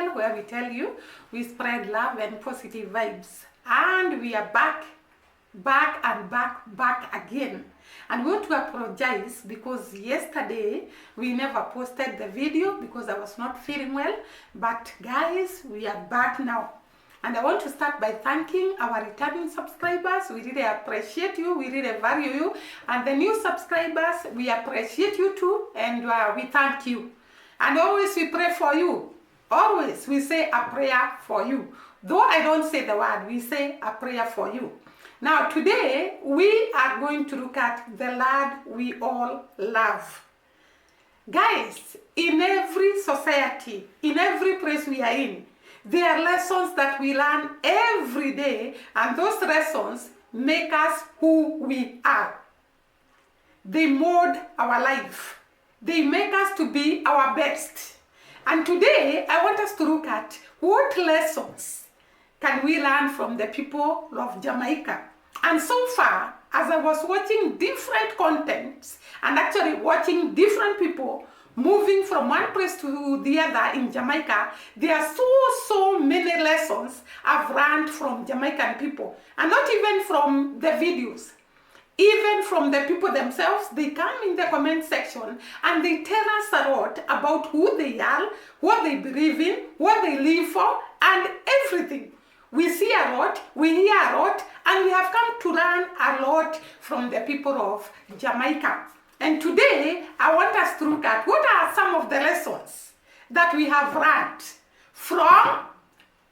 channel where we tell you we spread love and positive vibes. And we are back again. And we want to apologize because yesterday we never posted the video because I was not feeling well. But guys, we are back now. And I want to start by thanking our returning subscribers. We really appreciate you. We really value you. And the new subscribers, we appreciate you too. And we thank you. And always we pray for you. Always we say a prayer for you. Though I don't say the word, we say a prayer for you. Now today, we are going to look at the Lord we all love. Guys, in every society, in every place we are in, there are lessons that we learn every day, and those lessons make us who we are. They mold our life. They make us to be our best. And today, I want us to look at what lessons can we learn from the people of Jamaica. And so far, as I was watching different contents and actually watching different people moving from one place to the other in Jamaica, there are so many lessons I've learned from Jamaican people. And not even from the videos. Even from the people themselves, they come in the comment section and they tell us a lot about who they are, what they believe in, what they live for, and everything. We see a lot, we hear a lot, and we have come to learn a lot from the people of Jamaica. And today, I want us to look at what are some of the lessons that we have learned from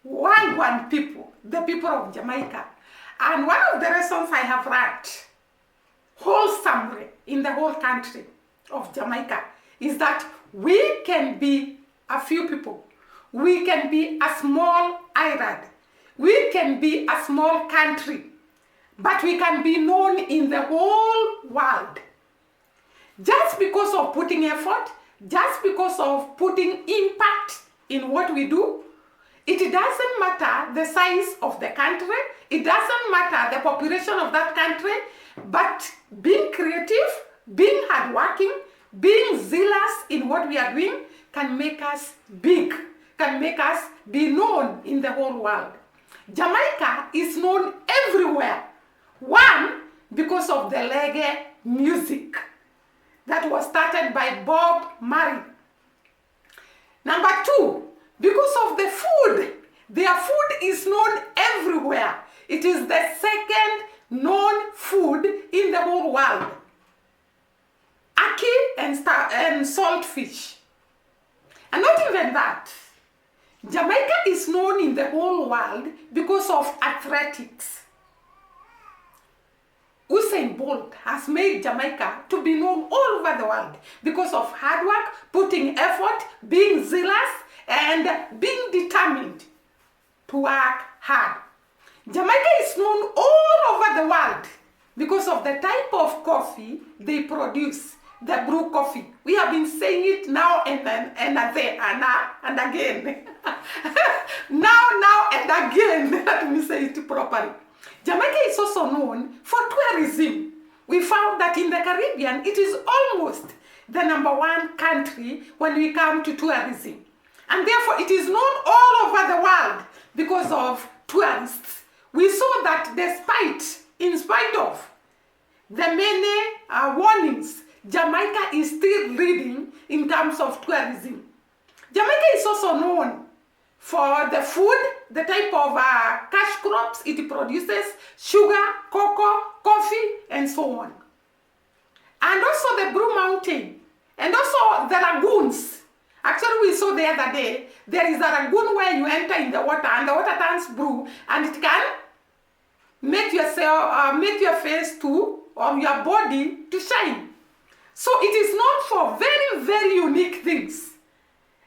one people, the people of Jamaica. And one of the lessons I have learned wholesomely in the whole country of Jamaica is that we can be a few people. We can be a small island. We can be a small country, but we can be known in the whole world. Just because of putting effort, just because of putting impact in what we do, it doesn't matter the size of the country, it doesn't matter the population of that country, but being creative, being hardworking, being zealous in what we are doing can make us big, can make us be known in the whole world. Jamaica is known everywhere. One, because of the reggae music that was started by Bob Marley. Number two, because of the food. Their food is known everywhere. It is the second known food in the whole world. Ackee and saltfish. And not even that. Jamaica is known in the whole world because of athletics. Usain Bolt has made Jamaica to be known all over the world because of hard work, putting effort, being zealous, and being determined to work hard. Jamaica is known all over the world because of the type of coffee they produce, the brew coffee. We have been saying it now and then and again. now and again. Let me say it properly. Jamaica is also known for tourism. We found that in the Caribbean, it is almost the #1 country when we come to tourism. And therefore, it is known all over the world because of tourists. We saw that in spite of the many warnings, Jamaica is still leading in terms of tourism. Jamaica is also known for the food, the type of cash crops it produces, sugar, cocoa, coffee, and so on. And also the Blue Mountain, and also the lagoons. Actually, we saw the other day, there is a lagoon where you enter in the water, and the water turns blue, and it can make your face to, or your body to shine. So it is known for very unique things.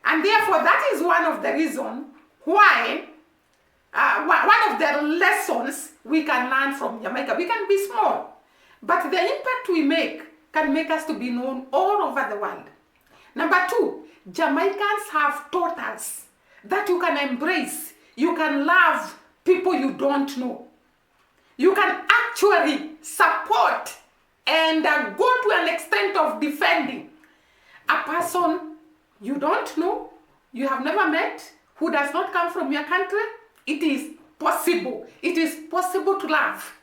And therefore, that is one of the reasons why, one of the lessons we can learn from Jamaica. We can be small, but the impact we make can make us to be known all over the world. Number two, Jamaicans have taught us that you can embrace, you can love people you don't know. You can actually support and go to an extent of defending a person you don't know, you have never met, who does not come from your country, it is possible. It is possible to love.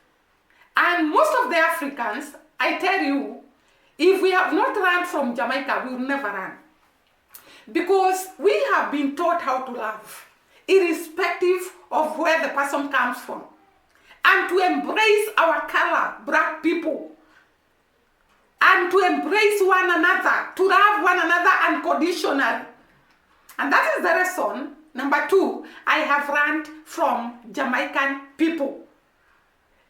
And most of the Africans, I tell you, if we have not run from Jamaica, we will never run. Because we have been taught how to love, irrespective of where the person comes from. And to embrace our color, black people. And to embrace one another, to love one another unconditionally. And that is the reason, number 2, I have learned from Jamaican people.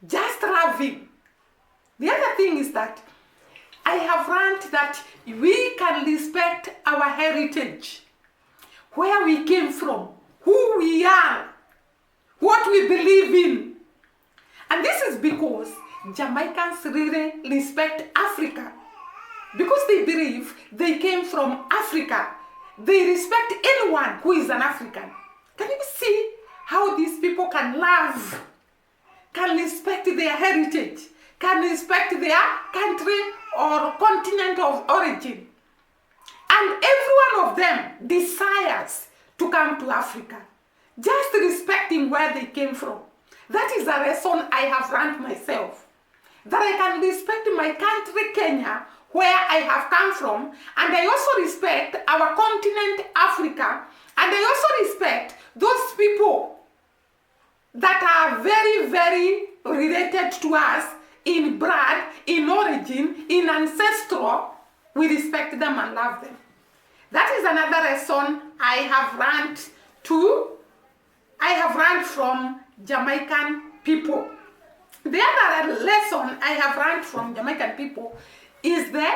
Just loving. The other thing is that I have learned that we can respect our heritage, where we came from, who we are, what we believe in. And this is because Jamaicans really respect Africa, because they believe they came from Africa. They respect anyone who is an African. Can you see how these people can love, can respect their heritage, can respect their country or continent of origin? And every one of them desires to come to Africa, just respecting where they came from. That is the reason I have learned myself, that I can respect my country, Kenya, where I have come from, and I also respect our continent, Africa, and I also respect those people that are very, very related to us in blood, in origin, in ancestral. We respect them and love them. That is another lesson I have learned from Jamaican people. The other lesson I have learned from Jamaican people is the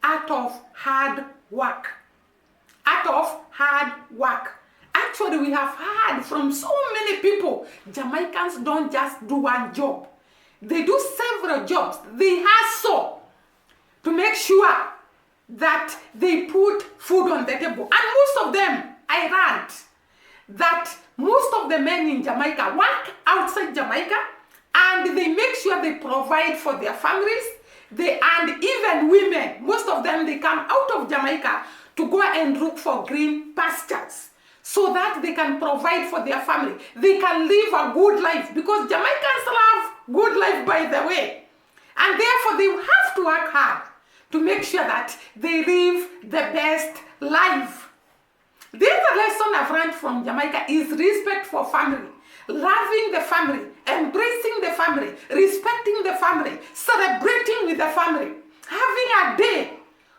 art of hard work. Art of hard work. Actually, we have heard from so many people, Jamaicans don't just do one job. They do several jobs. They hustle to make sure that they put food on the table. And most of them, I learned that most of the men in Jamaica work outside Jamaica, and they make sure they provide for their families. And even women, most of them, they come out of Jamaica to go and look for green pastures so that they can provide for their family. They can live a good life, because Jamaicans love good life, by the way. And therefore, they have to work hard to make sure that they live the best life. The other lesson I've learned from Jamaica is respect for family. Loving the family, embracing the family, respecting the family, celebrating with the family, having a day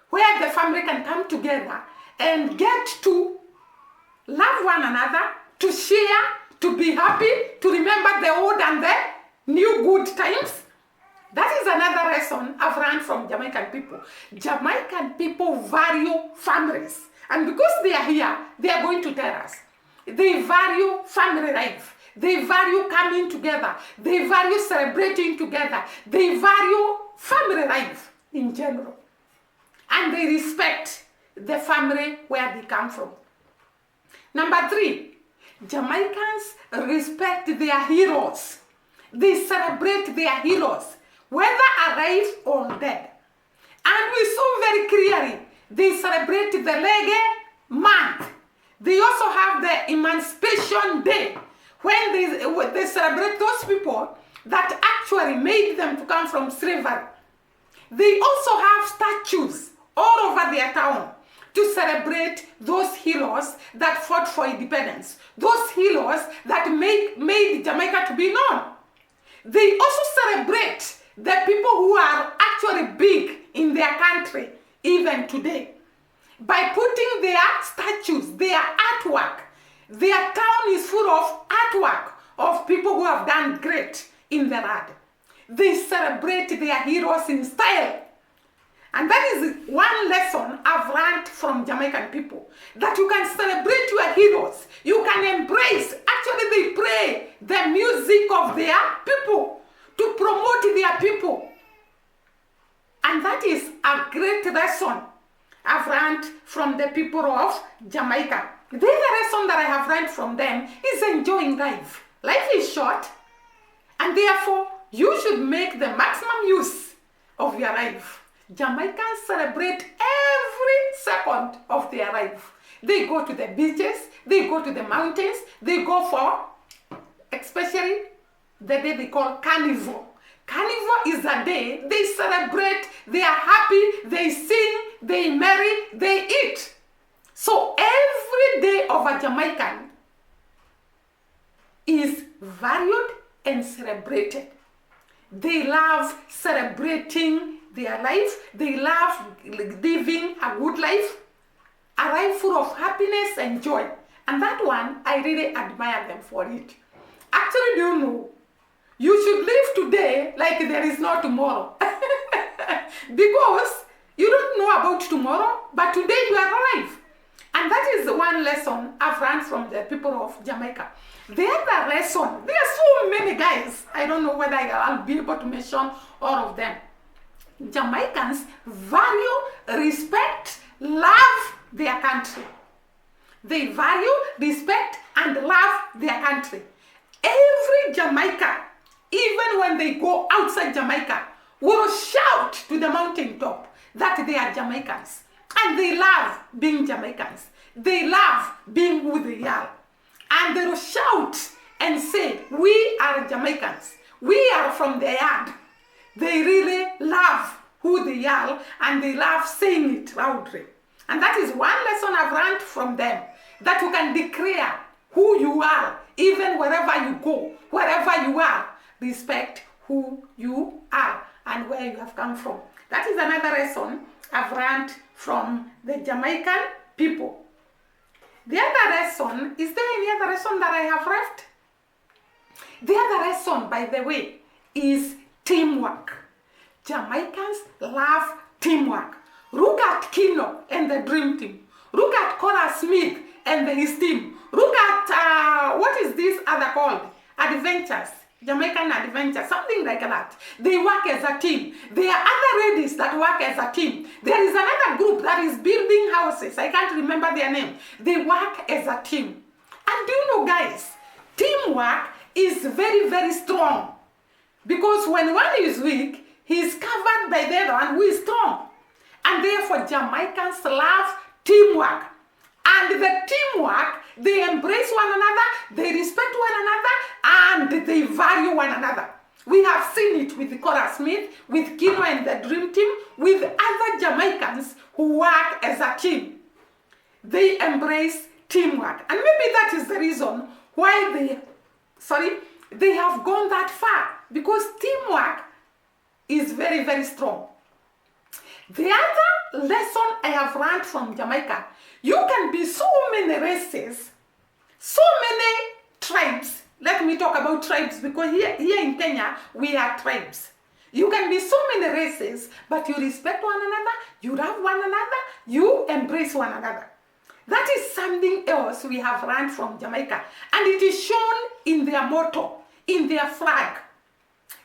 where the family can come together and get to love one another, to share, to be happy, to remember the old and the new good times. That is another lesson I've learned from Jamaican people. Jamaican people value families. And because they are here, they are going to tell us. They value family life. They value coming together. They value celebrating together. They value family life in general. And they respect the family where they come from. Number 3, Jamaicans respect their heroes. They celebrate their heroes, whether alive or dead. And we saw very clearly, they celebrate the Reggae Month. They also have the Emancipation Day, when they celebrate those people that actually made them to come from slavery. They also have statues all over their town to celebrate those heroes that fought for independence, those heroes that made Jamaica to be known. They also celebrate the people who are actually big in their country, even today, by putting their statues, their artwork. Their town is full of artwork of people who have done great in the land. They celebrate their heroes in style. And that is one lesson I've learned from Jamaican people, that you can celebrate your heroes. You can embrace, actually they play the music of their people to promote their people. And that is a great lesson I've learned from the people of Jamaica. The other lesson that I have learned from them is enjoying life. Life is short, and therefore you should make the maximum use of your life. Jamaicans celebrate every second of their life. They go to the beaches, they go to the mountains, they go for, especially the day they call Carnival. Carnival is a day they celebrate, they are happy, they sing, they marry, they eat. So every day of a Jamaican is valued and celebrated. They love celebrating their life. They love living a good life, a life full of happiness and joy. And that one, I really admire them for it. Actually, do you know, you should live today like there is no tomorrow. Because you don't know about tomorrow, but today you are alive. And that is one lesson I've learned from the people of Jamaica. The other lesson, there are so many guys, I don't know whether I'll be able to mention all of them. Jamaicans value, respect, love their country. They value, respect, and love their country. Every Jamaican, even when they go outside Jamaica, will shout to the mountaintop that they are Jamaicans. And they love being Jamaicans. They love being who they are. And they will shout and say, we are Jamaicans. We are from the yard. They really love who they are and they love saying it loudly. And that is one lesson I've learned from them, that you can declare who you are, even wherever you go, wherever you are. Respect who you are and where you have come from. That is another lesson I've learned from the Jamaican people. The other lesson, is there any other lesson that I have left? The other lesson, by the way, is teamwork. Jamaicans love teamwork. Look at Kino and the Dream Team. Look at Cora Smith and his team. Look at, what is this other called? Adventures. Jamaican Adventure, something like that. They work as a team. There are other ladies that work as a team. There is another group that is building houses. I can't remember their name. They work as a team. And do you know, guys, teamwork is very, very strong. Because when one is weak, he is covered by the other one who is strong. And therefore, Jamaicans love teamwork. And the teamwork, they embrace one another, they respect one another, and they value one another. We have seen it with Cora Smith, with Kino and the Dream Team, with other Jamaicans who work as a team. They embrace teamwork. And maybe that is the reason why they have gone that far, because teamwork is very, very strong. The other lesson I have learned from Jamaica, you can be so many races, so many tribes. Let me talk about tribes, because here in Kenya, we are tribes. You can be so many races, but you respect one another, you love one another, you embrace one another. That is something else we have learned from Jamaica. And it is shown in their motto, in their flag,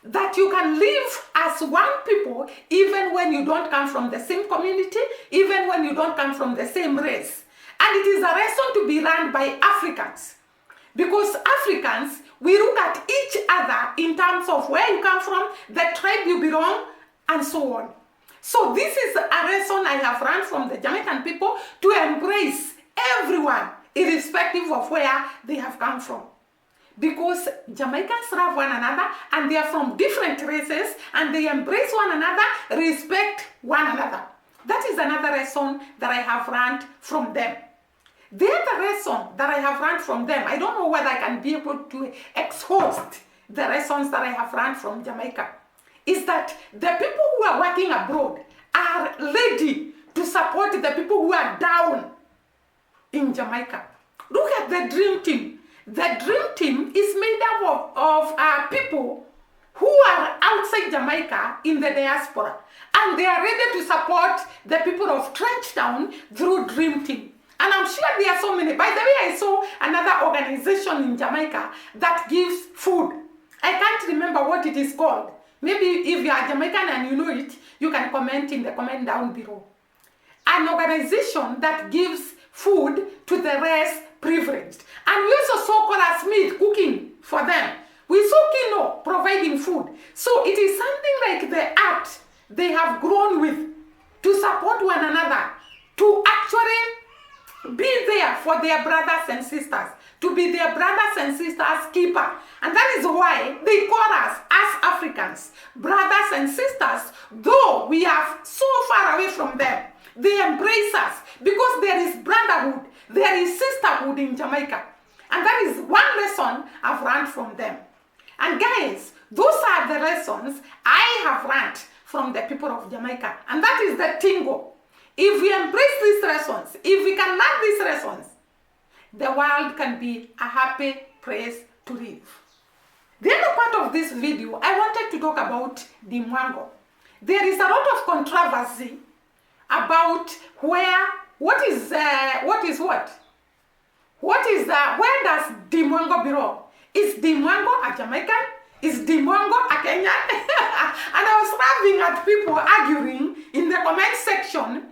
that you can live as one people even when you don't come from the same community, even when you don't come from the same race. And it is a lesson to be learned by Africans. Because Africans, we look at each other in terms of where you come from, the tribe you belong, and so on. So this is a lesson I have learned from the Jamaican people, to embrace everyone, irrespective of where they have come from. Because Jamaicans love one another, and they are from different races, and they embrace one another, respect one another. That is another lesson that I have learned from them. The other lesson that I have learned from them, I don't know whether I can be able to exhaust the lessons that I have learned from Jamaica, is that the people who are working abroad are ready to support the people who are down in Jamaica. Look at the Dream Team. The Dream Team is made up of people who are outside Jamaica in the diaspora. And they are ready to support the people of Trenchtown through Dream Team. And I'm sure there are so many. By the way, I saw another organization in Jamaica that gives food. I can't remember what it is called. Maybe if you are Jamaican and you know it, you can comment in the comment down below. An organization that gives food to the less privileged. And we also saw Cora Smith cooking for them. We saw Kino providing food. So it is something like the art they have grown with to support one another, to actually be there for their brothers and sisters, to be their brothers and sisters' keeper. And that is why they call us, as Africans, brothers and sisters, though we are so far away from them. They embrace us because there is brotherhood, there is sisterhood in Jamaica. And that is one lesson I've learned from them. And guys, those are the lessons I have learned from the people of Jamaica. And that is the tingo. If we embrace these lessons, if we can learn these lessons, the world can be a happy place to live. The other part of this video, I wanted to talk about the Mwango. There is a lot of controversy about where does the Mwango belong? Is the Mwango a Jamaican? Is the Mwango a Kenyan? And I was laughing at people arguing in the comment section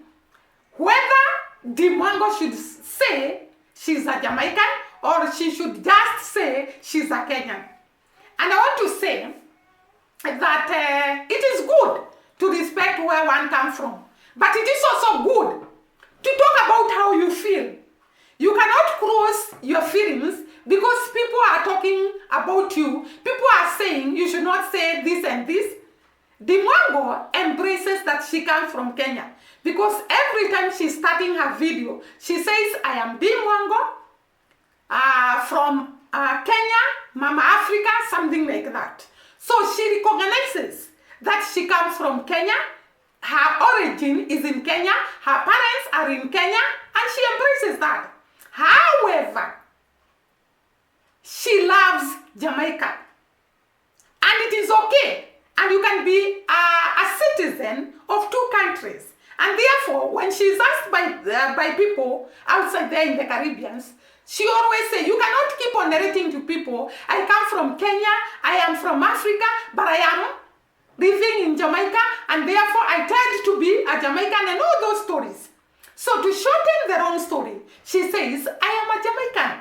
whether the Mwango should say she's a Jamaican or she should just say she's a Kenyan. And I want to say that it is good to respect where one comes from. But it is also good to talk about how you feel. You cannot cross your feelings because people are talking about you. People are saying you should not say this and this. The Mwango embraces that she comes from Kenya because every time she's starting her video, she says, I am the Mwango from Kenya, Mama Africa, something like that. So she recognizes that she comes from Kenya. Her origin is in Kenya, her parents are in Kenya, and she embraces that. However, she loves Jamaica. And it is okay. And you can be a citizen of two countries. And therefore, when she is asked by people outside there in the Caribbean, she always says, you cannot keep on narrating to people, I come from Kenya, I am from Africa, but I am living in Jamaica, and therefore I tend to be a Jamaican and all those stories. So to shorten their own story, she says, I am a Jamaican,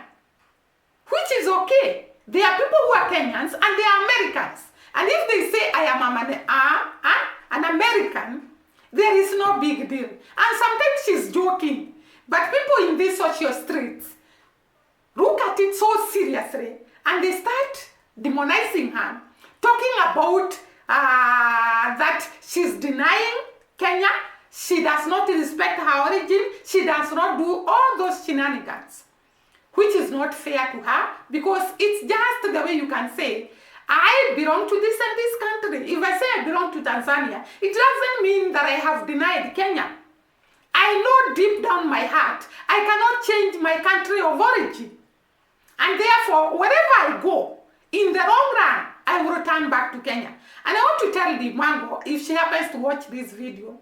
which is okay. There are people who are Kenyans and they are Americans. And if they say I am an American, there is no big deal. And sometimes she's joking. But people in these social streets look at it so seriously and they start demonizing her, talking about that she's denying Kenya, she does not respect her origin, she does not do all those shenanigans, which is not fair to her because it's just the way you can say, I belong to this and this country. If I say I belong to Tanzania, it doesn't mean that I have denied Kenya. I know deep down my heart, I cannot change my country of origin. And therefore, wherever I go, in the long run, I will return back to Kenya. And I want to tell the Mwango, if she happens to watch this video,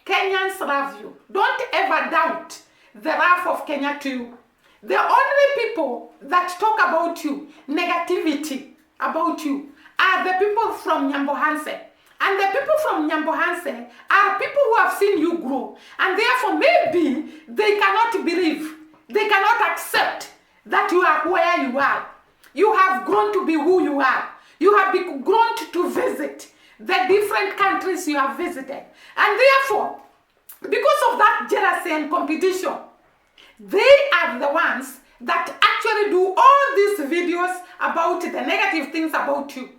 Kenyans love you. Don't ever doubt the love of Kenya to you. The only people that talk about you, negativity about you, are the people from Nyambohanse. And the people from Nyambohanse are people who have seen you grow. And therefore, maybe they cannot believe, they cannot accept that you are where you are. You have grown to be who you are. You have grown to visit the different countries you have visited. And therefore, because of that jealousy and competition, they are the ones that actually do all these videos about the negative things about you.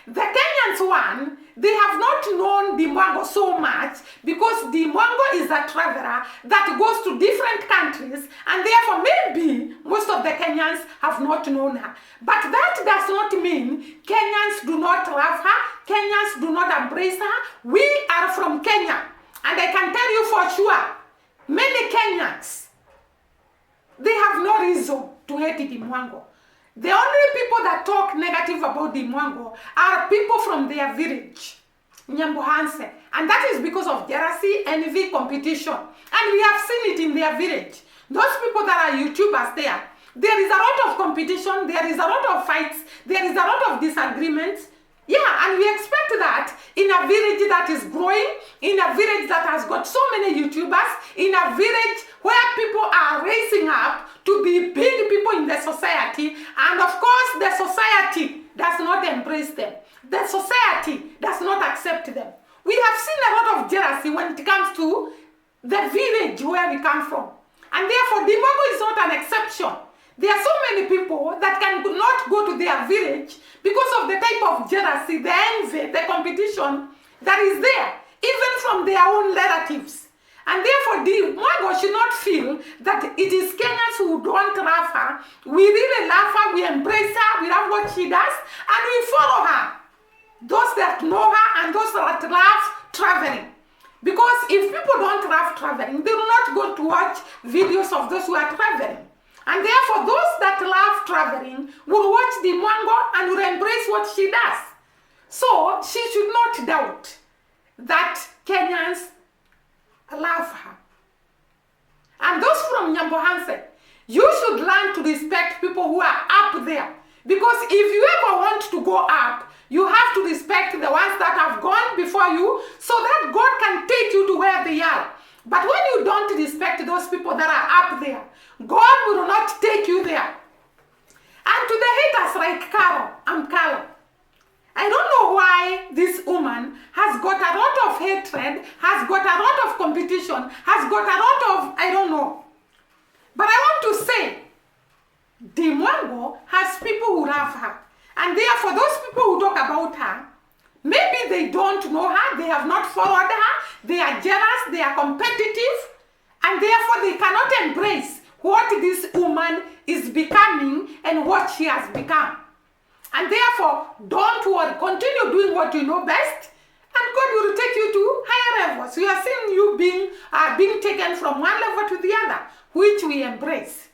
The Kenyans one, they have not known the Mwango so much because the Mwango is a traveler that goes to different countries and therefore maybe most of the Kenyans have not known her. But that does not mean Kenyans do not love her, Kenyans do not embrace her. We are from Kenya and I can tell you for sure, many Kenyans, they have no reason to hate the Mwango. The only people that talk negative about the Mwango are people from their village, Nyambohanse. And that is because of jealousy, envy, competition. And we have seen it in their village. Those people that are YouTubers there, there is a lot of competition, there is a lot of fights, there is a lot of disagreements. Yeah, and we expect that in a village that is growing, in a village that has got so many YouTubers, in a village where people are raising up to be big people in the society, and of course the society does not embrace them. The society does not accept them. We have seen a lot of jealousy when it comes to the village where we come from. And therefore, the Mwango is not an exception. There are so many people that can not go to their village because of the type of jealousy, the envy, the competition that is there, even from their own relatives. And therefore, the Mwango should not feel that it is Kenyans who don't love her. We really love her, we embrace her, we love what she does, and we follow her. Those that know her and those that love traveling. Because if people don't love traveling, they will not go to watch videos of those who are traveling. And therefore, those that love traveling will watch the Mwango and will embrace what she does. So, she should not doubt that Kenyans love her. And those from Nyambohanse, you should learn to respect people who are up there. Because if you ever want to go up, you have to respect the ones that have gone before you so that God can take you to where they are. But when you don't respect those people that are up there, God will not take you there. And to the haters like Carol, I'm Carol. I don't know why this woman has got a lot of hatred, has got a lot of competition, has got a lot of, I don't know. But I want to say, the Mwango has people who love her. And therefore, those people who talk about her, maybe they don't know her, they have not followed her, they are jealous, they are competitive, and therefore they cannot embrace what this woman is becoming and what she has become. And therefore, don't worry, continue doing what you know best, and God will take you to higher levels. We are seeing you being taken from one level to the other, which we embrace.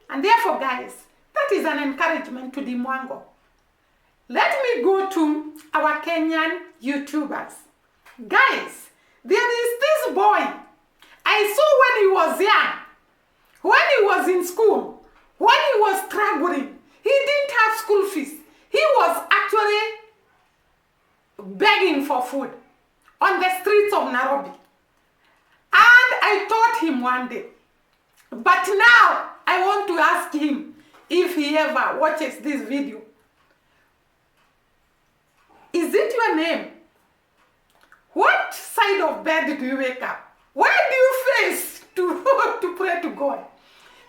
And therefore, guys, that is an encouragement to the Mwango. Let me go to our Kenyan YouTubers. Guys, there is this boy I saw when he was young, when he was in school, when he was struggling. He didn't have school fees. He was actually begging for food on the streets of Nairobi. And I taught him one day. But now I want to ask him if he ever watches this video. Is it your name? What side of bed do you wake up? Where do you face to pray to God?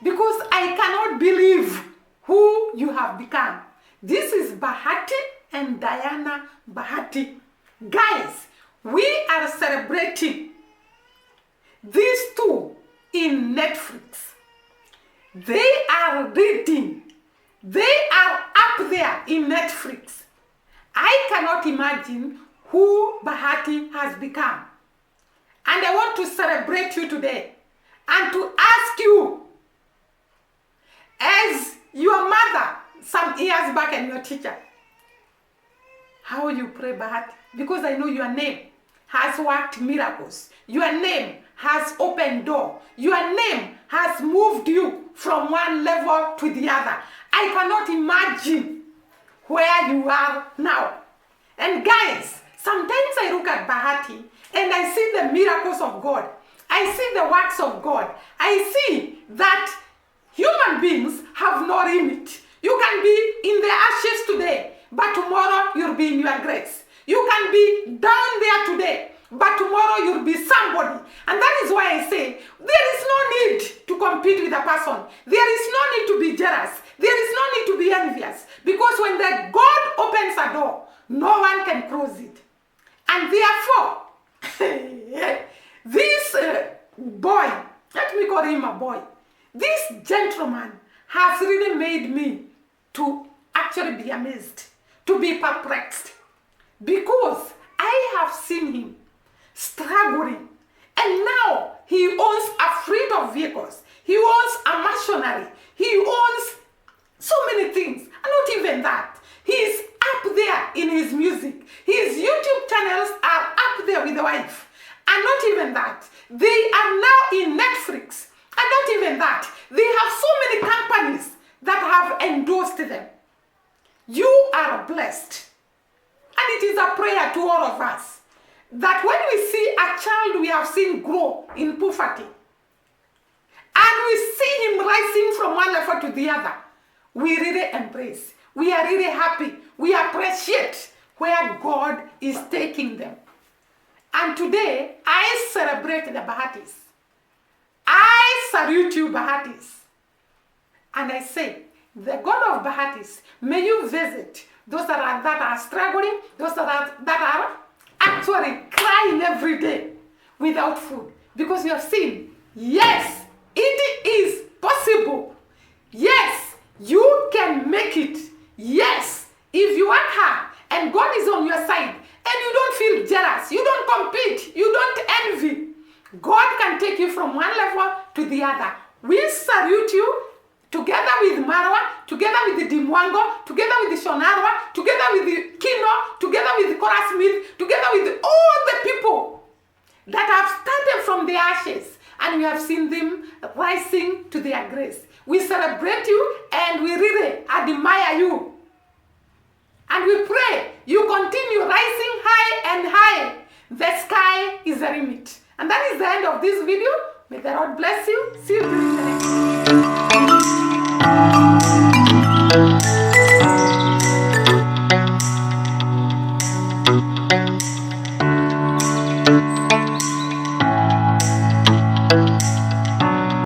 Because I cannot believe who you have become. This is Bahati and Diana Bahati. Guys, we are celebrating these two in Netflix. They are reading. They are up there in Netflix. I cannot imagine who Bahati has become. And I want to celebrate you today and to ask you, as your mother some years back and your teacher, how you pray, Bahati? Because I know your name has worked miracles. Your name has opened door. Your name has moved you from one level to the other. I cannot imagine where you are now. And guys, sometimes I look at Bahati and I see the miracles of God. I see the works of God. I see that human beings have no limit. You can be in the ashes today, but tomorrow you'll be in your grace. You can be down there today, but tomorrow you'll be somebody. And that is why I say, there is no need to compete with a person. There is no need to be jealous. There is no need to be envious. Because when the God opens a door, no one can close it. And therefore, this boy, let me call him a boy, this gentleman has really made me to actually be amazed, to be perplexed. Because I have seen him struggling. And now he owns a fleet of vehicles. He owns a machinery. He owns so many things. And not even that. He is up there in his music. His YouTube channels are up there with the wife. And not even that. They are now in Netflix. And not even that. They have so many companies that have endorsed them. You are blessed. And it is a prayer to all of us that when we see a child we have seen grow in poverty, and we see him rising from one level to the other, we really embrace. We are really happy. We appreciate where God is taking them. And today, I celebrate the Bahatis. I I salute you, Bahatis. And I say, the God of Bahatis, may you visit those that are struggling, those that are actually crying every day without food. Because you have seen, yes, it is possible. Yes, you can make it. Yes, if you work hard and God is on your side and you don't feel jealous, you don't compete, you don't envy, God can take you from one level to the other. We salute you together with Marwa, together with the Mwango, together with the Shonarwa, together with the Kino, together with the Kora Smith, together with all the people that have started from the ashes and we have seen them rising to their grace. We celebrate you and we really admire you. And we pray you continue rising high and high. The sky is the limit. And that is the end of this video. May the Lord bless you. See you during the next